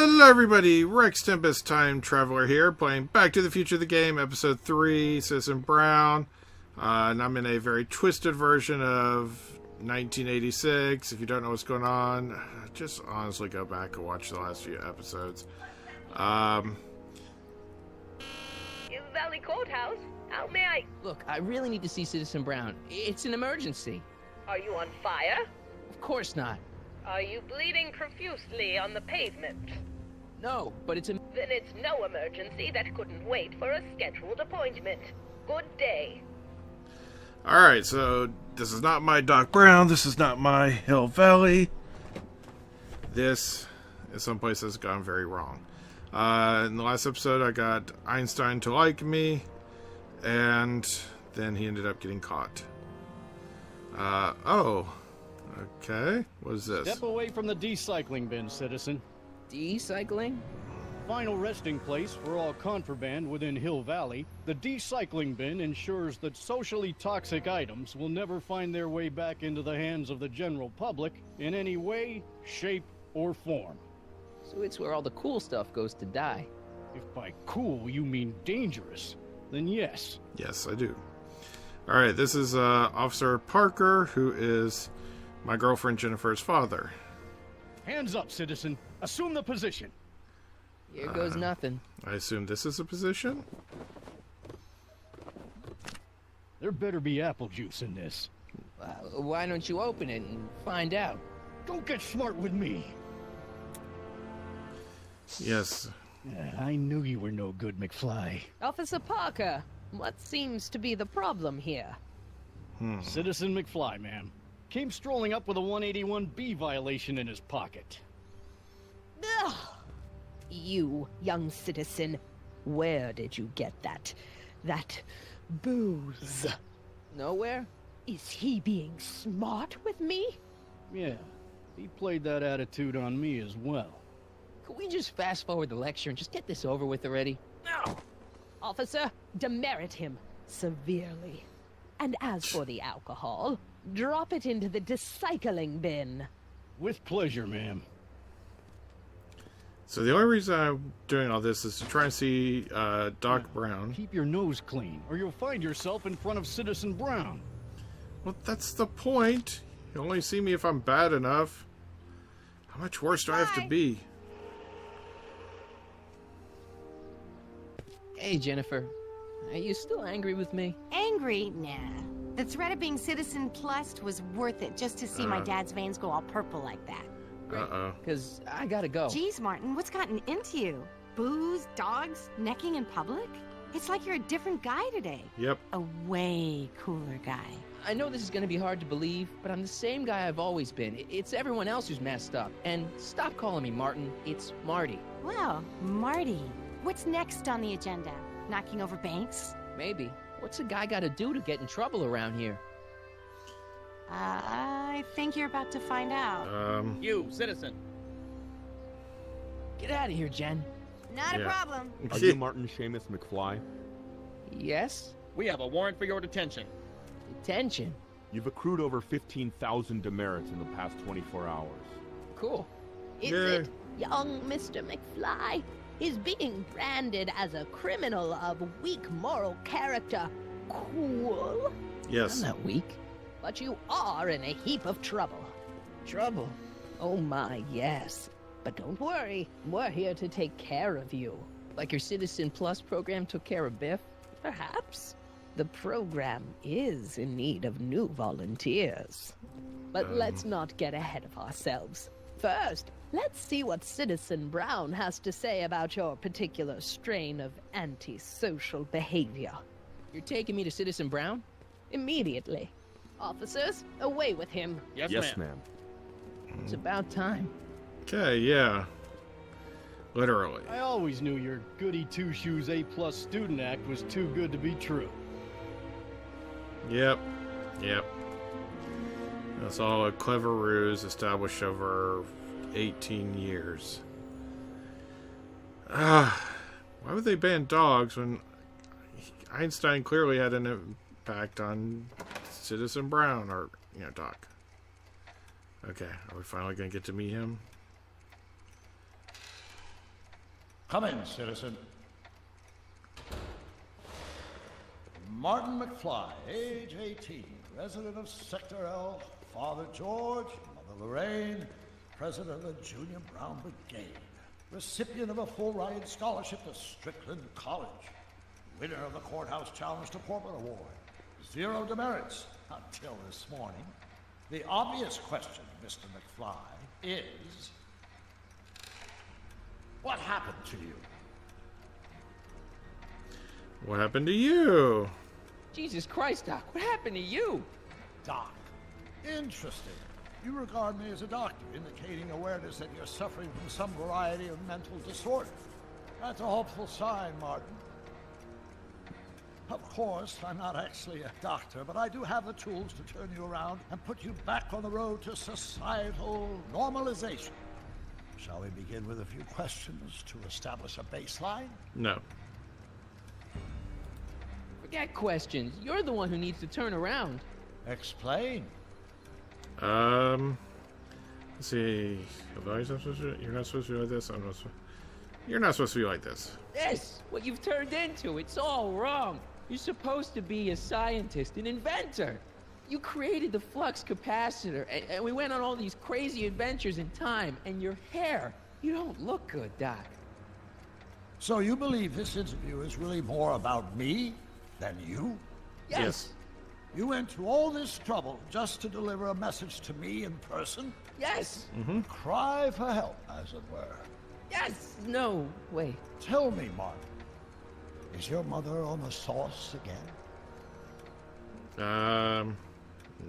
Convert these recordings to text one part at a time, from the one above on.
Hello everybody, RexTempus Time Traveler here, playing Back to the Future the Game, Episode 3, Citizen Brown. And I'm in a very twisted version of 1986. If you don't know what's going on, just honestly go back and watch the last few episodes. Valley Courthouse? How may I... Look, I really need to see Citizen Brown. It's an emergency. Are you on fire? Of course not. Are you bleeding profusely on the pavement? No, but it's a... Then it's no emergency that couldn't wait for a scheduled appointment. Good day. Alright, so this is not my Doc Brown, this is not my Hill Valley. This is someplace that's gone very wrong. In the last episode, I got Einstein to like me, and then he ended up getting caught. Okay. What is this? Step away from the decycling bin, citizen. Decycling? Final resting place for all contraband within Hill Valley, the decycling bin ensures that socially toxic items will never find their way back into the hands of the general public in any way, shape, or form. So it's where all the cool stuff goes to die. If by cool you mean dangerous, then yes. Yes, I do. Alright, this is Officer Parker, who is my girlfriend Jennifer's father. Hands up, citizen. Assume the position. Here goes nothing. I assume this is a position? There better be apple juice in this. Why don't you open it and find out? Don't get smart with me. Yes. I knew you were no good, McFly. Officer Parker, what seems to be the problem here? Citizen McFly, ma'am. Came strolling up with a 181B violation in his pocket. Ugh. You, young citizen, where did you get that booze? Nowhere? Is he being smart with me? Yeah, he played that attitude on me as well. Could we just fast forward the lecture and just get this over with already? No. Officer, demerit him severely. And as for the alcohol, drop it into the decycling bin. With pleasure, ma'am. So the only reason I'm doing all this is to try and see Doc Brown. Keep your nose clean, or you'll find yourself in front of Citizen Brown. Well, that's the point. You only see me if I'm bad enough. How much worse do I have to be? Hey, Jennifer. Are you still angry with me? Angry? Nah. The threat of being Citizen Plussed was worth it just to see my dad's veins go all purple like that. Uh-oh. Because I gotta go. Jeez, Martin, what's gotten into you? Booze, dogs, necking in public? It's like you're a different guy today. Yep. A way cooler guy. I know this is gonna be hard to believe, but I'm the same guy I've always been. It's everyone else who's messed up. And stop calling me Martin. It's Marty. Well, Marty, what's next on the agenda? Knocking over banks? Maybe. What's a guy gotta do to get in trouble around here? I think you're about to find out. You, citizen. Get out of here, Jen. Not a problem. Are you Martin Seamus McFly? Yes? We have a warrant for your detention. Detention? You've accrued over 15,000 demerits in the past 24 hours. Cool. Is it, young Mr. McFly? Is being branded as a criminal of weak moral character cool? Yes. I'm not weak. But you are in a heap of trouble. Trouble? Oh my, yes. But don't worry, we're here to take care of you. Like your Citizen Plus program took care of Biff? Perhaps. The program is in need of new volunteers. But let's not get ahead of ourselves. First, let's see what Citizen Brown has to say about your particular strain of antisocial behavior. You're taking me to Citizen Brown? Immediately. Officers, away with him. Yes, ma'am. It's about time. Okay, yeah. Literally. I always knew your goody two-shoes A-plus student act was too good to be true. Yep. That's all a clever ruse established over 18 years. Why would they ban dogs when Einstein clearly had an impact on Citizen Brown, or, Doc? Okay, are we finally going to get to meet him? Come in, citizen. Martin McFly, age 18, resident of Sector L, Father George, Mother Lorraine, president of the Junior Brown Brigade, recipient of a full-ride scholarship to Strickland College, winner of the Courthouse Challenge to Portland Award, 0 demerits until this morning. The obvious question, Mr. McFly, is... what happened to you? What happened to you? Jesus Christ, Doc, what happened to you? Doc. Interesting. You regard me as a doctor, indicating awareness that you're suffering from some variety of mental disorder. That's a hopeful sign, Martin. Of course, I'm not actually a doctor, but I do have the tools to turn you around and put you back on the road to societal normalization. Shall we begin with a few questions to establish a baseline? No. Forget questions. You're the one who needs to turn around. Explain. Let's see. You're not supposed to be like this. You're not supposed to be like this. This, what you've turned into, it's all wrong. You're supposed to be a scientist, an inventor. You created the flux capacitor, and we went on all these crazy adventures in time, and your hair, you don't look good, Doc. So you believe this interview is really more about me than you? Yes. You went to all this trouble just to deliver a message to me in person? Yes. Cry for help, as it were. Yes. No, wait. Tell me, Martin, is your mother on the sauce again?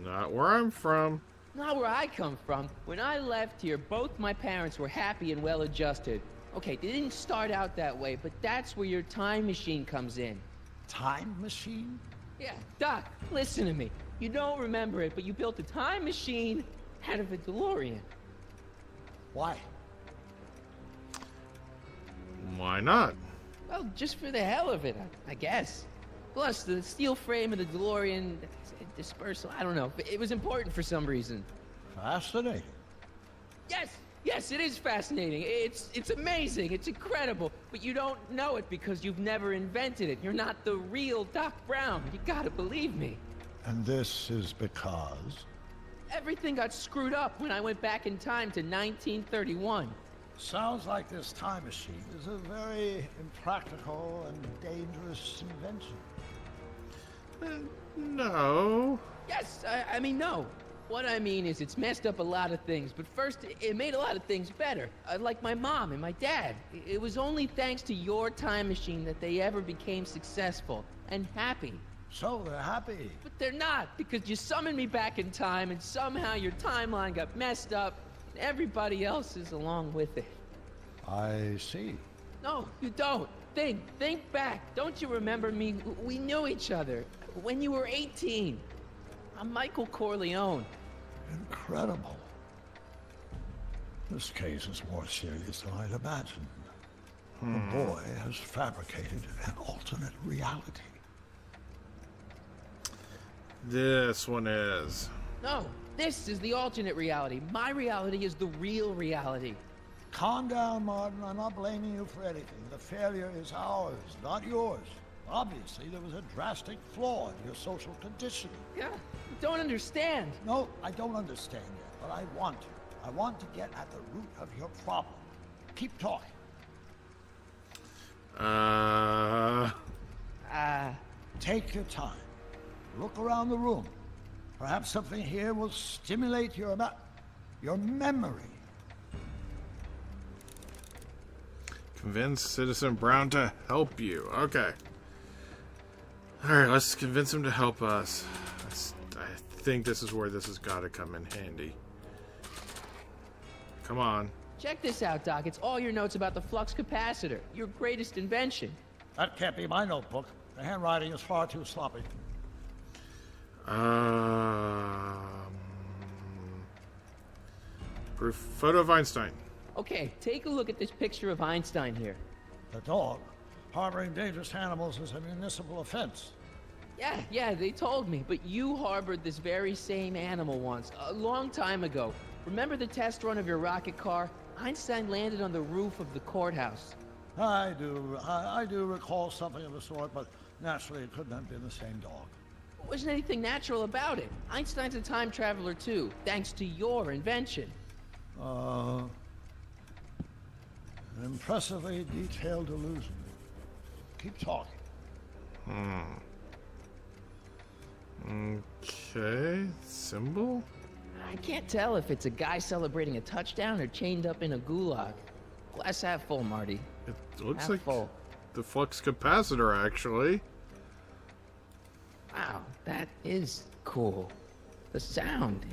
Not where I'm from. Not where I come from. When I left here, both my parents were happy and well-adjusted. Okay, they didn't start out that way, but that's where your time machine comes in. Time machine? Yeah, Doc, listen to me. You don't remember it, but you built a time machine out of a DeLorean. Why? Why not? Well, just for the hell of it, I guess. Plus, the steel frame of the DeLorean dispersal, I don't know. It was important for some reason. Fascinating. Yes, it is fascinating. It's amazing. It's incredible. But you don't know it because you've never invented it. You're not the real Doc Brown. You gotta believe me. And this is because? Everything got screwed up when I went back in time to 1931. Sounds like this time machine is a very impractical and dangerous invention. No. Yes, I mean, no. What I mean is it's messed up a lot of things, but first, it made a lot of things better. Like my mom and my dad. It was only thanks to your time machine that they ever became successful and happy. So they're happy. But they're not, because you summoned me back in time, and somehow your timeline got messed up, and everybody else is along with it. I see. No, you don't. Think back. Don't you remember me? We knew each other when you were 18. I'm Michael Corleone. Incredible. This case is more serious than I'd imagined. The boy has fabricated an alternate reality. This one is. No, this is the alternate reality. My reality is the real reality. Calm down, Martin. I'm not blaming you for anything. The failure is ours, not yours. Obviously, there was a drastic flaw in your social conditioning. Yeah, you don't understand. No, I don't understand yet, but I want to. I want to get at the root of your problem. Keep talking. Take your time. Look around the room. Perhaps something here will stimulate your memory. Convince Citizen Brown to help you. Okay. Alright, let's convince him to help us. I think this is where this has got to come in handy. Come on. Check this out, Doc. It's all your notes about the flux capacitor, your greatest invention. That can't be my notebook. The handwriting is far too sloppy. Proof photo of Einstein. Okay, take a look at this picture of Einstein here. The dog. Harboring dangerous animals is a municipal offense. Yeah, they told me. But you harbored this very same animal once, a long time ago. Remember the test run of your rocket car? Einstein landed on the roof of the courthouse. I do recall something of the sort, but naturally it couldn't have been the same dog. There wasn't anything natural about it. Einstein's a time traveler too, thanks to your invention. An impressively detailed illusion. Keep talking. Okay, symbol? I can't tell if it's a guy celebrating a touchdown or chained up in a gulag. Glass half full, Marty. It looks Half like full. the flux capacitor, actually. Wow, that is cool. The sound,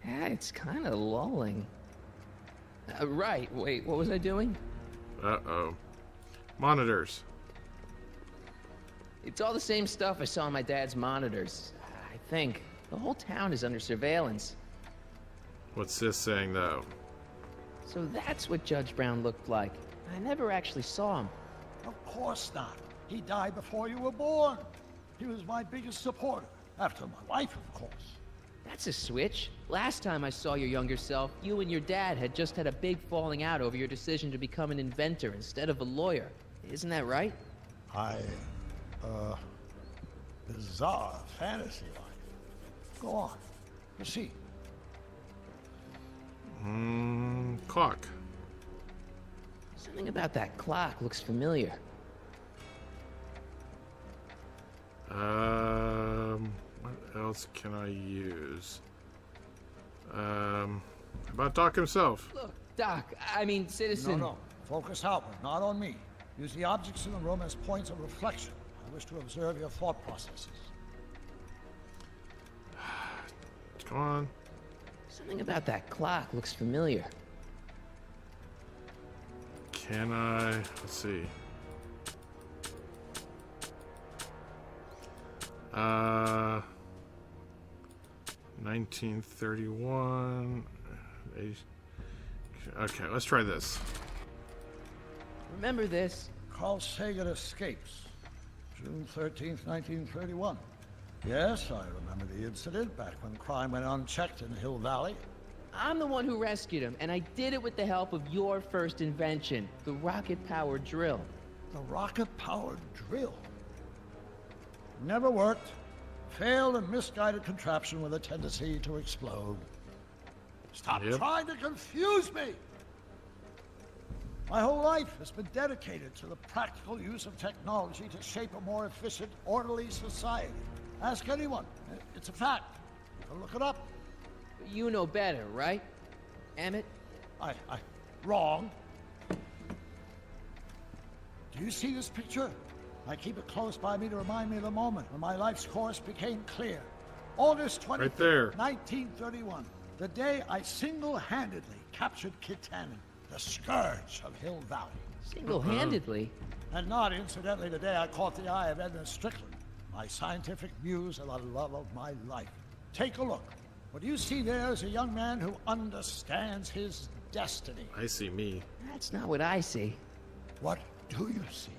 it's kind of lulling. Right, wait, what was I doing? Uh-oh. Monitors. It's all the same stuff I saw on my dad's monitors. I think. The whole town is under surveillance. What's this saying, though? So that's what Judge Brown looked like. I never actually saw him. Of course not. He died before you were born. He was my biggest supporter, after my wife, of course. That's a switch. Last time I saw your younger self, you and your dad had just had a big falling out over your decision to become an inventor instead of a lawyer. Isn't that right? Bizarre fantasy life. Go on. Proceed. Clock. Something about that clock looks familiar. What else can I use? About Doc himself. Look, Doc, I mean, citizen. No. Focus outward, not on me. Use the objects in the room as points of reflection. I wish to observe your thought processes. Come on. Something about that clock looks familiar. Can I? Let's see. 1931. Okay, let's try this. Remember this? Carl Sagan escapes. June 13th, 1931. Yes, I remember the incident back when crime went unchecked in Hill Valley. I'm the one who rescued him, and I did it with the help of your first invention, the rocket-powered drill. The rocket-powered drill. Never worked. Failed and misguided contraption with a tendency to explode. Stop trying to confuse me! My whole life has been dedicated to the practical use of technology to shape a more efficient, orderly society. Ask anyone. It's a fact. You can look it up. You know better, right, Emmett? Wrong. Do you see this picture? I keep it close by me to remind me of the moment when my life's course became clear. August 25th, Right there. 1931. The day I single-handedly captured Kit Tannen, the scourge of Hill Valley. Single-handedly? And not, incidentally, the day I caught the eye of Edna Strickland, my scientific muse and the love of my life. Take a look. What you see there is a young man who understands his destiny. I see me. That's not what I see. What do you see?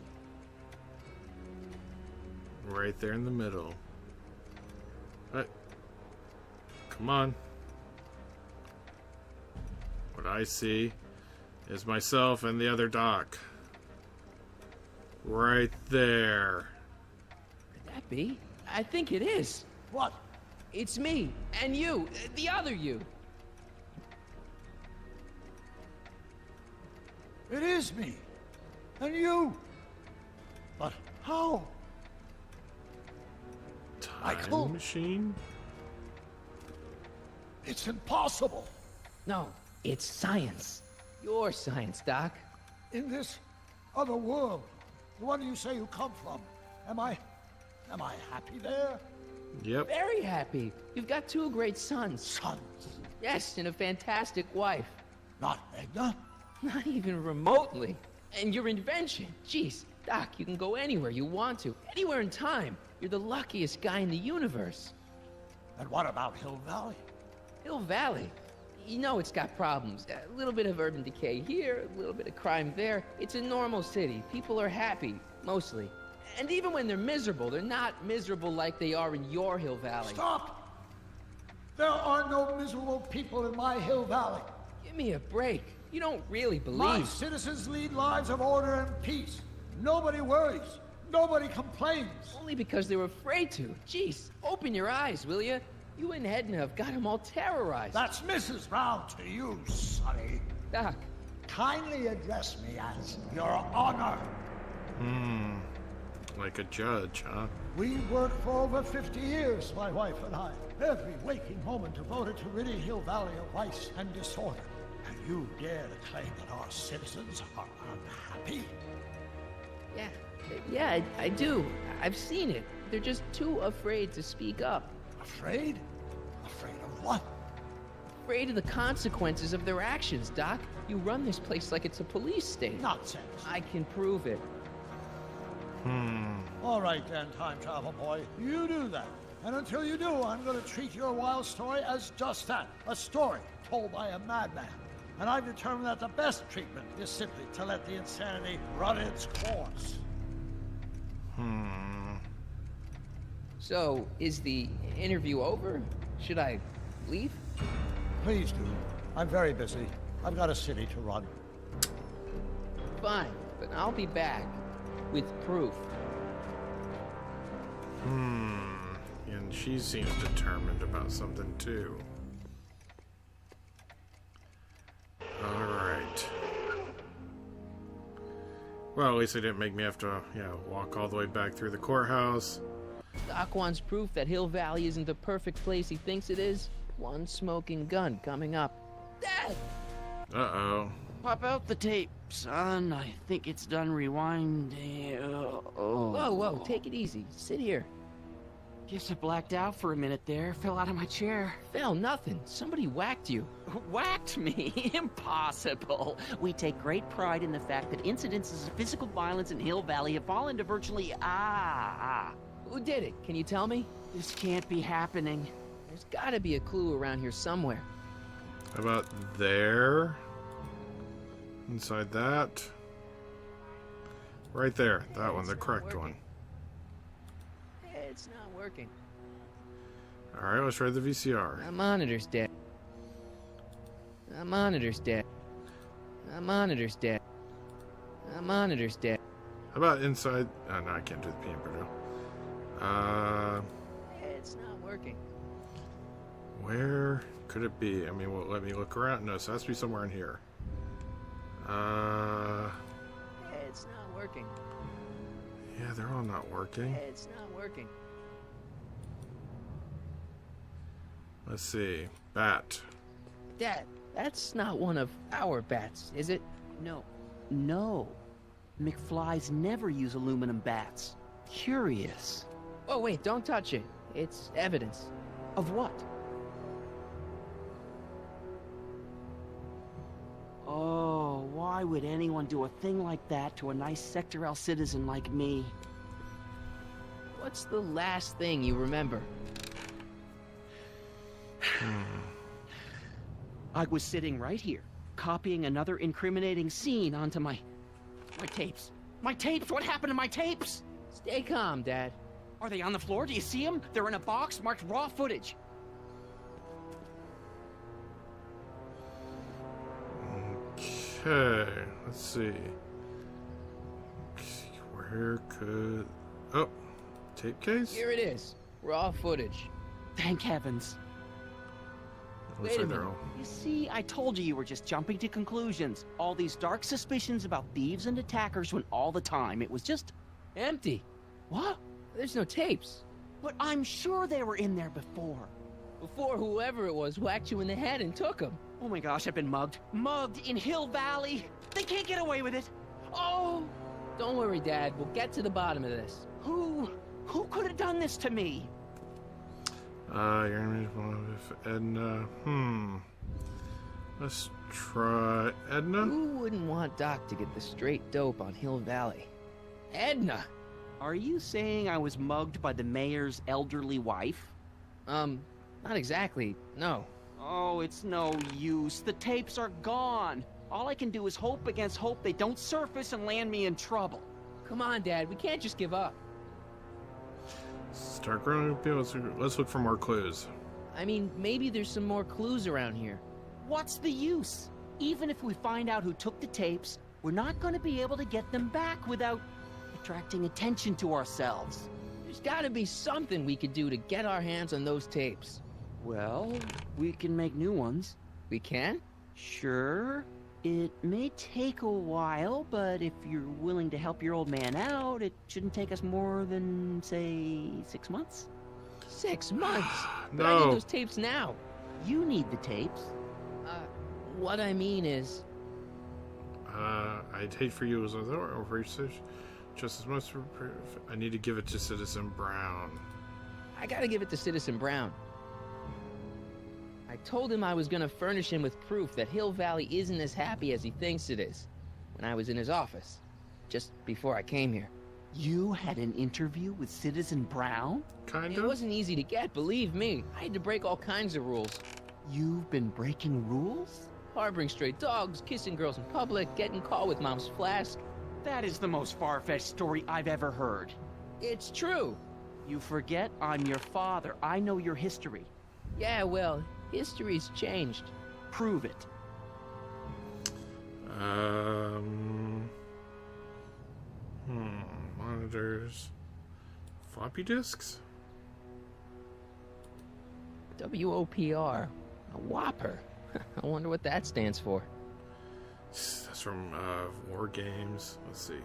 Right there in the middle. What? Come on. What I see is myself and the other Doc. Right there. Could that be? I think it is. What? It's me, and you, the other you. It is me. And you. But how? Michael? Time machine? It's impossible. No, it's science. Your science, Doc. In this other world, the one you say you come from, am I happy there? Yep. Very happy. You've got two great sons. Sons? Yes, and a fantastic wife. Not Edna? Not even remotely. And your invention. Jeez, Doc, you can go anywhere you want to. Anywhere in time. You're the luckiest guy in the universe. And what about Hill Valley? Hill Valley? You know it's got problems. A little bit of urban decay here, a little bit of crime there. It's a normal city. People are happy, mostly. And even when they're miserable, they're not miserable like they are in your Hill Valley. Stop! There are no miserable people in my Hill Valley. Give me a break. You don't really My believe... citizens lead lives of order and peace. Nobody worries. Nobody complains. Only because they were afraid to. Jeez, open your eyes, will you? You and Edna have got them all terrorized. That's Mrs. Brown to you, Sonny. Doc, Kindly address me as Your Honor. Like a judge, huh? We worked for over 50 years, my wife and I. Every waking moment devoted to ridding Hill Valley of vice and disorder. And you dare to claim that our citizens are unhappy? yeah, I do. I've seen it. They're just too afraid to speak up. Afraid? Afraid of what? Afraid of the consequences of their actions, Doc. You run this place like it's a police state. Nonsense. I can prove it. All right then, time travel boy. You do that. And until you do, I'm going to treat your wild story as just that. A story told by a madman. And I've determined that the best treatment is simply to let the insanity run its course. So, is the interview over? Should I leave? Please do. I'm very busy. I've got a city to run. Fine, but I'll be back. With proof. And she seems determined about something too. Alright. Well, at least they didn't make me have to, walk all the way back through the courthouse. Doc wants proof that Hill Valley isn't the perfect place he thinks it is. One smoking gun coming up. Dad! Uh-oh. Pop out the tape, son. I think it's done rewinding. Whoa, take it easy. Sit here. Guess I blacked out for a minute there. Fell out of my chair. Fell nothing. Somebody whacked you. Whacked me? Impossible. We take great pride in the fact that incidences of physical violence in Hill Valley have fallen to virtually... Who did it? Can you tell me? This can't be happening. There's gotta be a clue around here somewhere. How about there? Inside that? Right there. That one, the correct one. It's not working. Alright, let's try the VCR. My monitor's dead. My monitor's dead. My monitor's dead. My monitor's dead. How about inside? Oh, no, I can't do the peanut butter. It's not working. Where could it be? I mean, will it let me look around? No, so it has to be somewhere in here. It's not working. Yeah, they're all not working. It's not working. Let's see. Bat. Dad, that's not one of our bats, is it? No. McFlys never use aluminum bats. Curious. Oh, wait, don't touch it. It's evidence. Of what? Oh, why would anyone do a thing like that to a nice Sector L citizen like me? What's the last thing you remember? I was sitting right here, copying another incriminating scene onto my tapes. My tapes! What happened to my tapes? Stay calm, Dad. Are they on the floor? Do you see them? They're in a box marked raw footage. Okay, let's see. Where could... Oh, tape case? Here it is. Raw footage. Thank heavens. Looks like they're all... You see, I told you were just jumping to conclusions. All these dark suspicions about thieves and attackers when all the time it was just... Empty. What? There's no tapes. But I'm sure they were in there before. Before whoever it was whacked you in the head and took them. Oh my gosh, I've been mugged. Mugged in Hill Valley. They can't get away with it. Oh! Don't worry, Dad. We'll get to the bottom of this. Who could have done this to me? You're gonna be Edna. Let's try Edna. Who wouldn't want Doc to get the straight dope on Hill Valley? Edna! Are you saying I was mugged by the mayor's elderly wife? Not exactly, no. Oh, it's no use. The tapes are gone. All I can do is hope against hope they don't surface and land me in trouble. Come on, Dad. We can't just give up. Start growing up. Let's look for more clues. I mean, maybe there's some more clues around here. What's the use? Even if we find out who took the tapes, we're not going to be able to get them back without attracting attention to ourselves. There's gotta be something we could do to get our hands on those tapes. Well, we can make new ones. We can? Sure. It may take a while, but if you're willing to help your old man out, it shouldn't take us more than, say, 6 months. 6 months? But I No. need those tapes now. You need the tapes. What I mean is... I'd hate for you as a or research just as much. I need to give it to Citizen Brown. I gotta give it to Citizen Brown. I told him I was gonna furnish him with proof that Hill Valley isn't as happy as he thinks it is when I was in his office, just before I came here. You had an interview with Citizen Brown? Kind It of. wasn't easy to get, believe me. I had to break all kinds of rules. You've been breaking rules? Harboring stray dogs, kissing girls in public, getting caught with mom's flask. That is the most far-fetched story I've ever heard. It's true. You forget I'm your father. I know your history. Yeah, well, history's changed. Prove it. Monitors. Floppy disks? WOPR. A Whopper. I wonder what that stands for. That's from War Games. Let's see.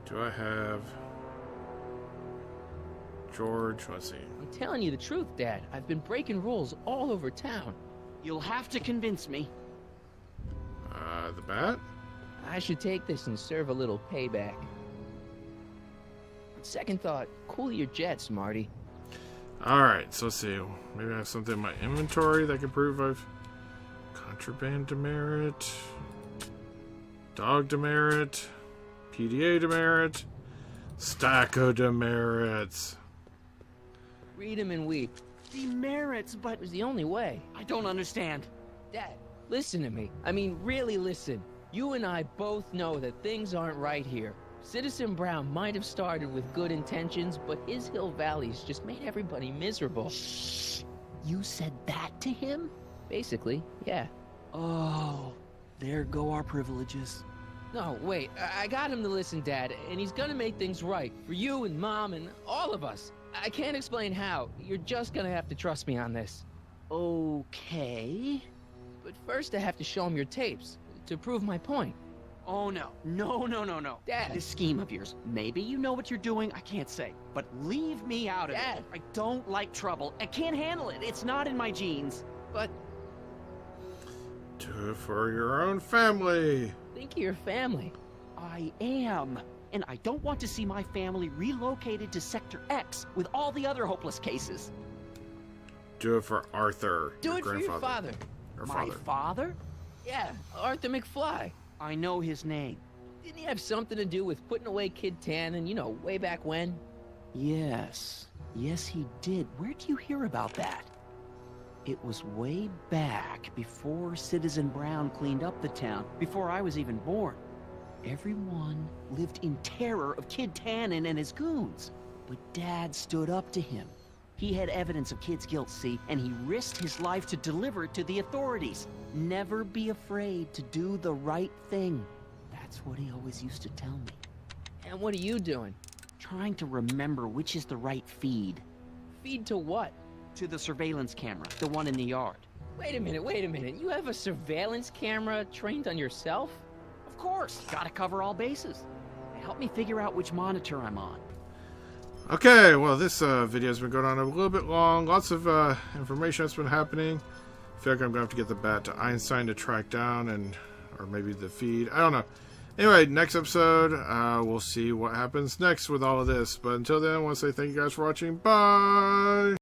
Do I have George? Let's see. I'm telling you the truth, Dad. I've been breaking rules all over town. You'll have to convince me. The bat? I should take this and serve a little payback. Second thought, cool your jets, Marty. Alright, so let's see. Maybe I have something in my inventory that can prove I've... Contraband demerit. Dog demerit. PDA demerit. Stack of demerits. Read 'em and weep. Demerits, but It was the only way. I don't understand. Dad, listen to me. I mean, really listen. You and I both know that things aren't right here. Citizen Brown might have started with good intentions, but his Hill Valley's just made everybody miserable. Shh. You said that to him? Basically, yeah. Oh, there go our privileges. No, wait. I got him to listen, Dad, and he's gonna make things right for you and Mom and all of us. I can't explain how. You're just gonna have to trust me on this. Okay. But first I have to show him your tapes to prove my point. Oh, no. No. Dad. This scheme of yours, maybe you know what you're doing, I can't say. But leave me out of Dad. it. I don't like trouble. I can't handle it. It's not in my genes. But Do it for your own family. think of your family. I am. And I don't want to see my family relocated to Sector X with all the other hopeless cases. Do it for Arthur. Do your it for your father. Or My father. father? Yeah, Arthur McFly. I know his name. Didn't he have something to do with putting away Kid Tannen, you know, way back when? Yes. Yes, he did. Where do you hear about that? It was way back before Citizen Brown cleaned up the town, before I was even born. Everyone lived in terror of Kid Tannen and his goons. But Dad stood up to him. He had evidence of Kid's guilt, see, and he risked his life to deliver it to the authorities. Never be afraid to do the right thing. That's what he always used to tell me. And what are you doing? Trying to remember which is the right feed. Feed to what? To the surveillance camera, the one in the yard. Wait a minute. You have a surveillance camera trained on yourself? Of course, gotta cover all bases. Help me figure out which monitor I'm on. Okay, well, this video has been going on a little bit long. Lots of information that's been happening. I feel like I'm going to have to get the bat to Einstein to track down, or maybe the feed. I don't know. Anyway, next episode, we'll see what happens next with all of this. But until then, I want to say thank you guys for watching. Bye!